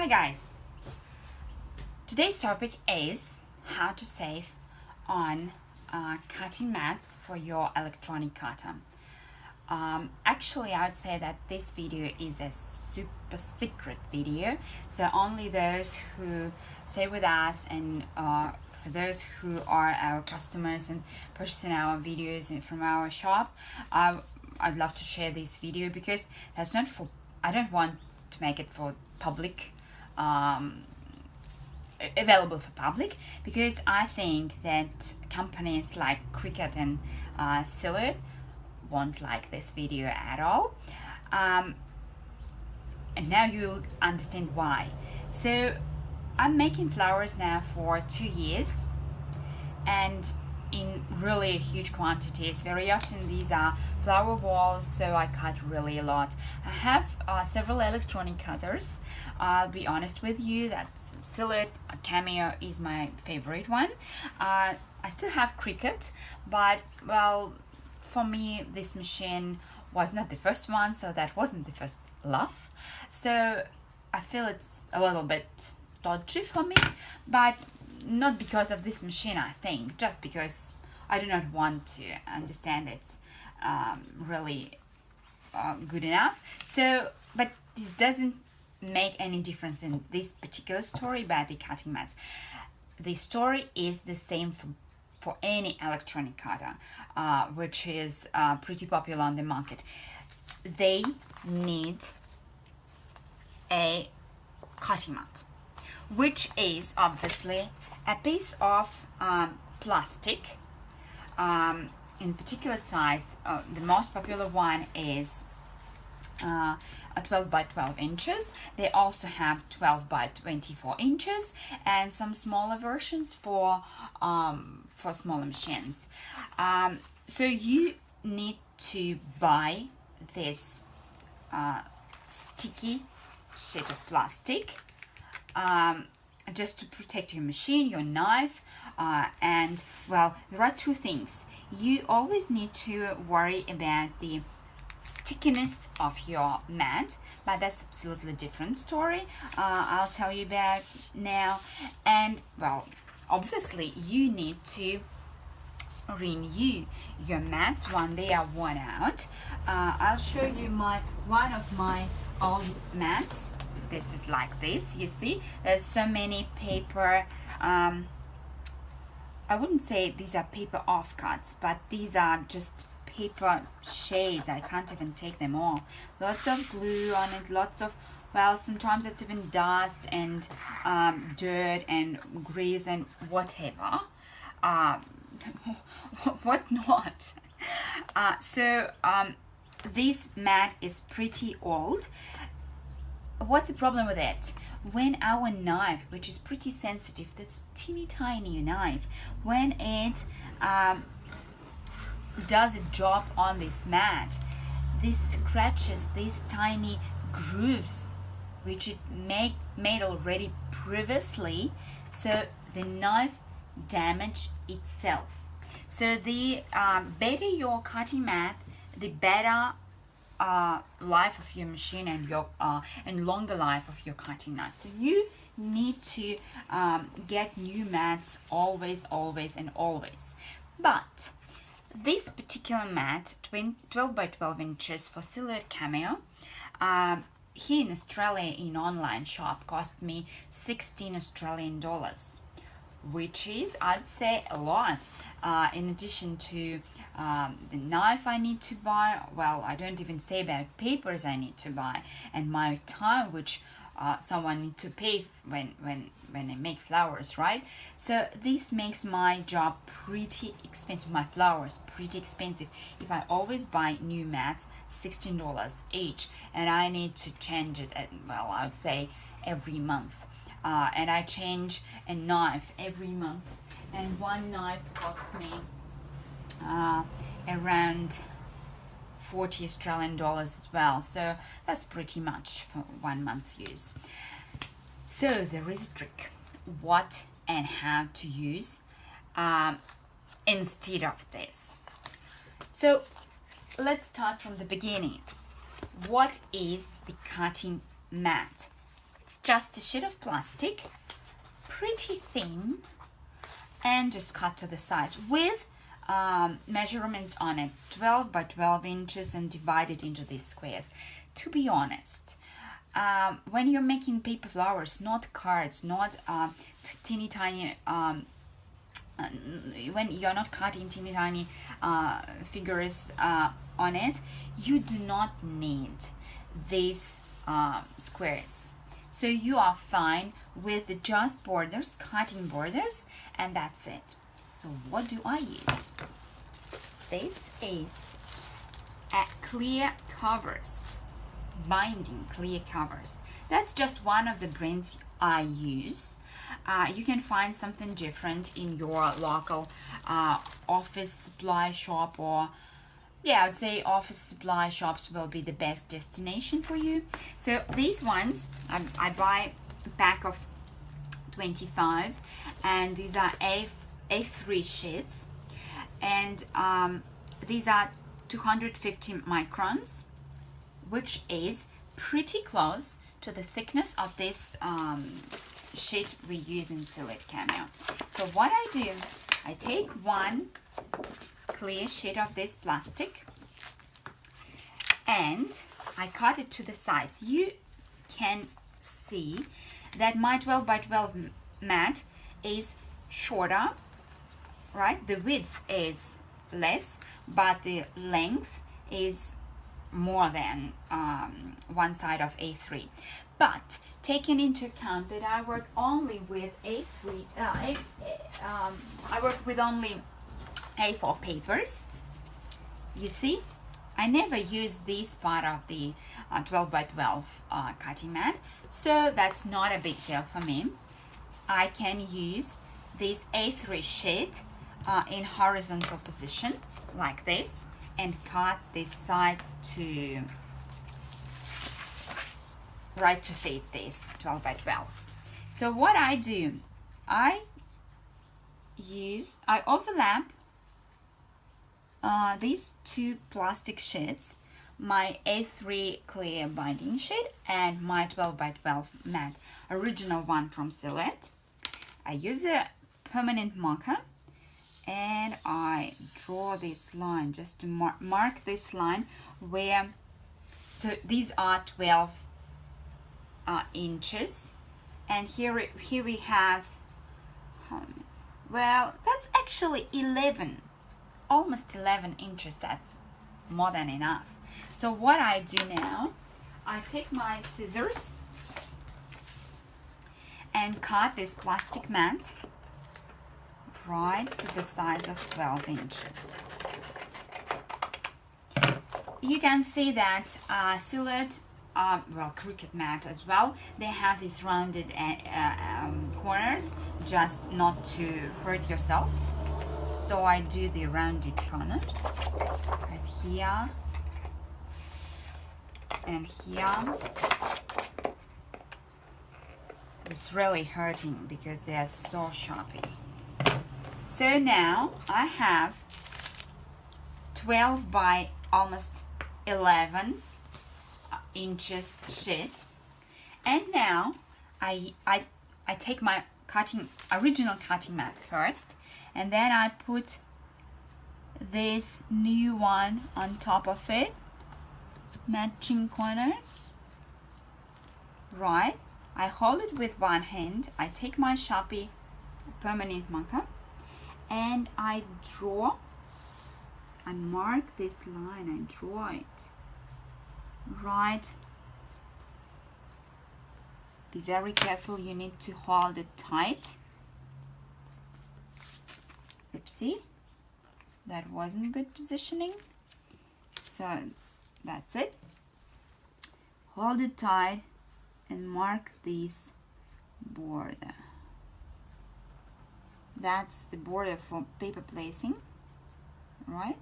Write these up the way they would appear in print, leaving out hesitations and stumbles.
Hi guys, today's topic is how to save on cutting mats for your electronic cutter. Actually, I would say that this video is a super secret video, so only those who stay with us and for those who are our customers and purchasing our videos from our shop, I'd love to share this video because that's not for, I don't want to make it for public, available for public, because I think that companies like CriCut and Silhouette won't like this video at all, and now you'll understand why. So I'm making flowers now for 2 years, and in really huge quantities. Very often these are flower walls, so I cut really a lot. I have several electronic cutters. I'll be honest with you, that's Silhouette Cameo is my favorite one. I still have CriCut, but well, for me this machine was not the first one, so that wasn't the first love. So I feel it's a little bit dodgy for me, but not because of this machine, I think, just because I do not want to understand it's really good enough. So, but this doesn't make any difference in this particular story about the cutting mats. The story is the same for any electronic cutter, which is pretty popular on the market. They need a cutting mat, which is obviously a piece of plastic, in particular size. The most popular one is a 12 by 12 inches. They also have 12 by 24 inches and some smaller versions for smaller machines. So you need to buy this sticky sheet of plastic, just to protect your machine, your knife, and well, there are two things. You always need to worry about the stickiness of your mat, but that's absolutely different story. I'll tell you about now. And well, obviously you need to renew your mats when they are worn out. I'll show you one of my old mats. This is like this, you see there's so many paper, I wouldn't say these are paper offcuts, but these are just paper shades. I can't even take them off. Lots of glue on it, lots of, well, sometimes it's even dust and dirt and grease and whatever, what not. So this mat is pretty old. What's the problem with it? When our knife, which is pretty sensitive, that's teeny tiny knife, when it does a job on this mat, this scratches these tiny grooves which it made already previously, so the knife damage itself. So the better your cutting mat, the better life of your machine and your and longer life of your cutting knife. So you need to get new mats always and always. But this particular mat, 12 by 12 inches for Silhouette Cameo, here in Australia in online shop cost me 16 Australian dollars, which is, I'd say, a lot. In addition to the knife I need to buy, well, I don't even say about papers I need to buy, and my time, which someone needs to pay when I make flowers, right? So this makes my job pretty expensive, my flowers pretty expensive. If I always buy new mats, $16 each, and I need to change it at, well, I would say every month. And I change a knife every month, and one knife cost me around 40 Australian dollars as well, so that's pretty much for 1 month's use. So there is a trick, what and how to use instead of this. So let's start from the beginning. What is the cutting mat? It's just a sheet of plastic, pretty thin, and just cut to the size with measurements on it, 12 by 12 inches, and divide it into these squares. To be honest, when you're making paper flowers, not cards, not teeny tiny, when you're not cutting teeny tiny figures on it, you do not need these squares. So you are fine with just borders, cutting borders, and that's it. So what do I use? This is a clear covers, binding clear covers. That's just one of the brands I use. You can find something different in your local office supply shop, or yeah, I would say office supply shops will be the best destination for you. So these ones, I buy a pack of 25, and these are A3 sheets, and these are 250 microns, which is pretty close to the thickness of this sheet we use in Silhouette Cameo. So what I do, I take one clear sheet of this plastic and I cut it to the size. You can see that my 12 by 12 mat is shorter, right? The width is less, but the length is more than one side of A3. But taking into account that I work only with A3, I work with only A4 papers, you see, I never use this part of the 12 by 12 cutting mat, so that's not a big deal for me. I can use this A3 sheet in horizontal position like this and cut this side to right to fit this 12 by 12. So what I do, I overlap these two plastic sheets, my A3 clear binding sheet and my 12 by 12 mat, original one from Silhouette. I use a permanent marker and I draw this line just to mark this line where, so these are 12 inches, and here we have, well, that's actually 11, almost 11 inches. That's more than enough. So what I do now, I take my scissors and cut this plastic mat right to the size of 12 inches. You can see that Silhouette, well, CriCut mat as well, they have these rounded corners just not to hurt yourself. So I do the rounded corners right here and here. It's really hurting because they are so sharpy. So now I have 12 by almost 11 inches sheet, and now I take my original cutting mat first, and then I put this new one on top of it, matching corners, right? I hold it with one hand, I take my Sharpie permanent marker and I draw, I mark this line, I draw it right. Be very careful, you need to hold it tight. Oopsie, that wasn't good positioning. So that's it. Hold it tight and mark this border. That's the border for paper placing, right?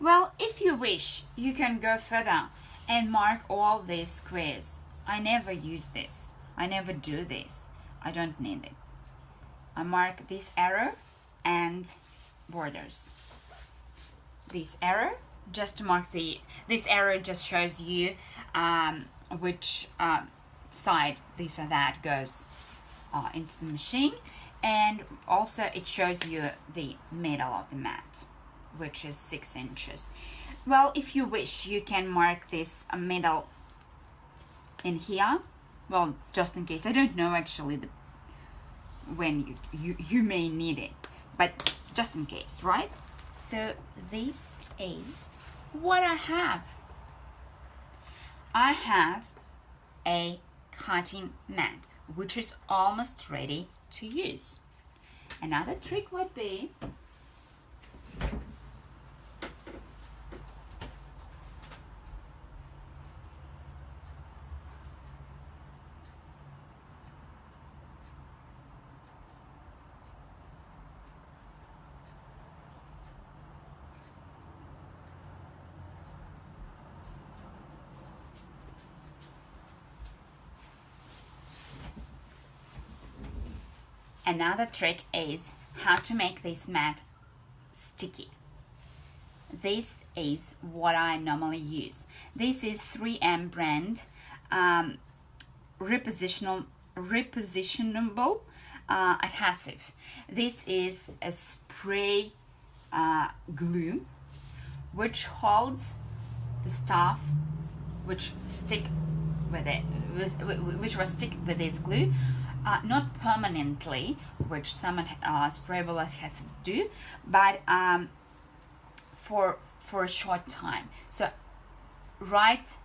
Well, if you wish, you can go further and mark all these squares. I never use this. I never do this. I don't need it. I mark this arrow and borders. This arrow, just to mark this arrow just shows you which side this or that goes into the machine, and also it shows you the middle of the mat, which is 6 inches. Well, if you wish, you can mark this middle in here. Well, just in case. I don't know actually when you may need it, but just in case, right? So this is what I have. I have a cutting mat, which is almost ready to use. Another trick would be how to make this mat sticky. This is what I normally use. This is 3M brand repositionable adhesive. This is a spray glue which holds the stuff which stick with it, which will stick with this glue. Not permanently, which some sprayable adhesives do, but for a short time. So right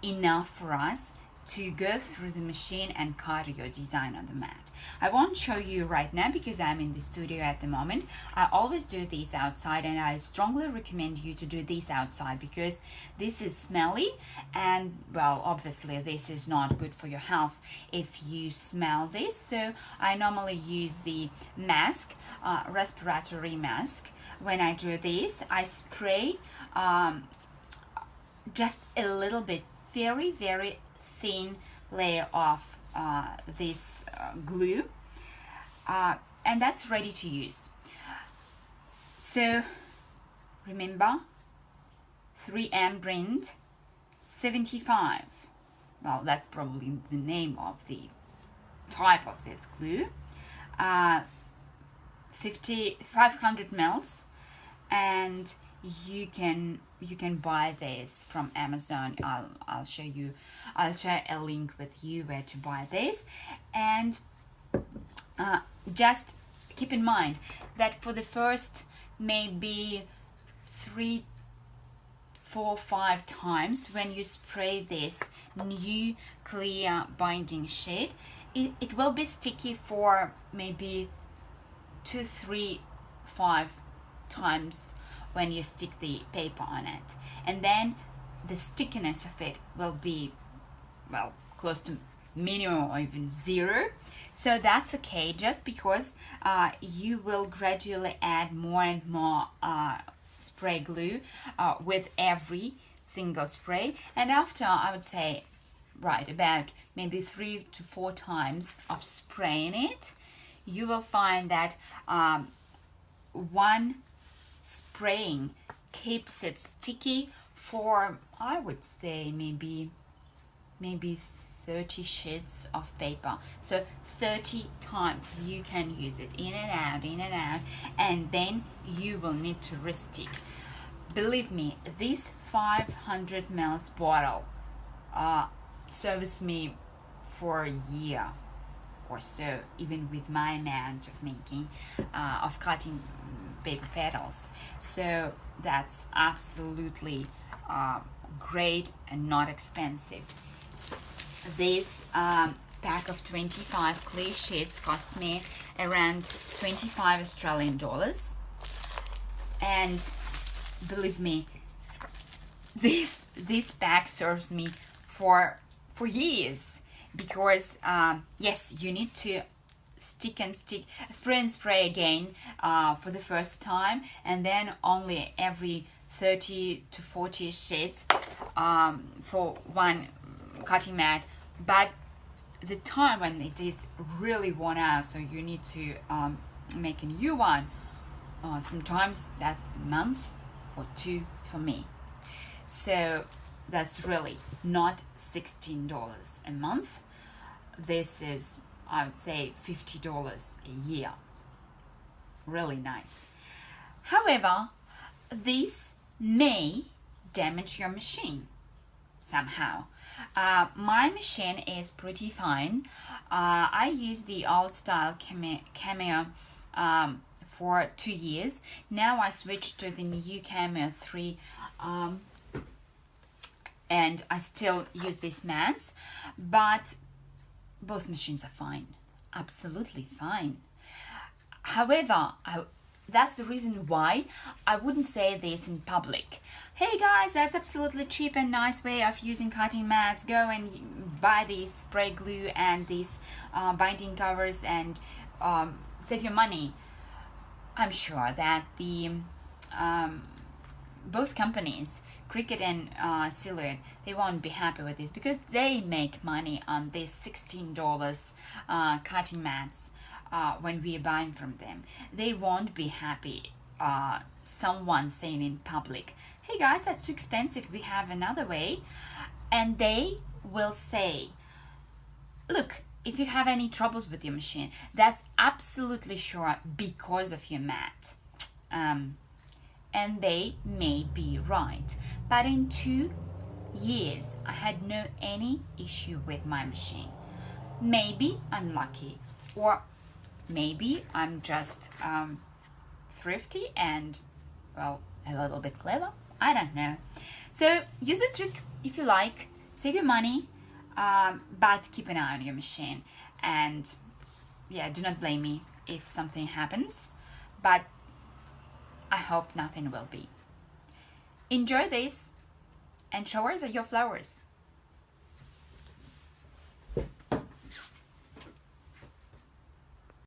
enough for us to go through the machine and cut your design on the mat. I won't show you right now because I'm in the studio at the moment. I always do this outside, and I strongly recommend you to do this outside because this is smelly, and well, obviously this is not good for your health if you smell this. So I normally use the mask, respiratory mask. When I do this, I spray just a little bit, very thin layer of this glue, and that's ready to use. So remember, 3M brand 75. Well, that's probably the name of the type of this glue. 500 mils, and you can buy this from Amazon. I'll share a link with you where to buy this, and just keep in mind that for the first maybe 3, 4, 5 times when you spray this new clear binding sheet, it will be sticky for maybe 2, 3, 5 times when you stick the paper on it, and then the stickiness of it will be, well, close to minimum or even 0. So that's okay, just because you will gradually add more and more spray glue with every single spray, and after, I would say, right about maybe 3 to 4 times of spraying it, you will find that one spraying keeps it sticky for, I would say, maybe 30 sheets of paper. So 30 times you can use it in and out, and then you will need to restick. Believe me, this 500 ml bottle serves me for a year or so, even with my amount of making, of cutting paper petals. So that's absolutely great and not expensive. This pack of 25 clear sheets cost me around 25 Australian dollars, and believe me, this pack serves me for years, because yes, you need to spray and spray again for the first time, and then only every 30 to 40 sheets for one cutting mat. But the time when it is really worn out, so you need to make a new one, sometimes that's a month or 2 for me. So that's really not $16 a month. This is, I would say, $50 a year. Really nice. However, this may damage your machine somehow. My machine is pretty fine. I use the old style Cameo for 2 years. Now I switched to the new Cameo 3 and I still use these mats, but both machines are fine, absolutely fine. However, that's the reason why I wouldn't say this in public. Hey guys, that's absolutely cheap and nice way of using cutting mats. Go and buy these spray glue and these binding covers and save your money. I'm sure that the both companies, CriCut and Silhouette, they won't be happy with this because they make money on these $16 cutting mats. When we are buying from them, they won't be happy someone saying in public, hey guys, that's too expensive, we have another way. And they will say, look, if you have any troubles with your machine, that's absolutely sure because of your mat. And they may be right, but in 2 years I had no any issue with my machine. Maybe I'm lucky, or maybe I'm just thrifty and, well, a little bit clever. I don't know. So use the trick if you like, save your money, but keep an eye on your machine. And yeah, do not blame me if something happens, but I hope nothing will be. Enjoy this and showers are your flowers.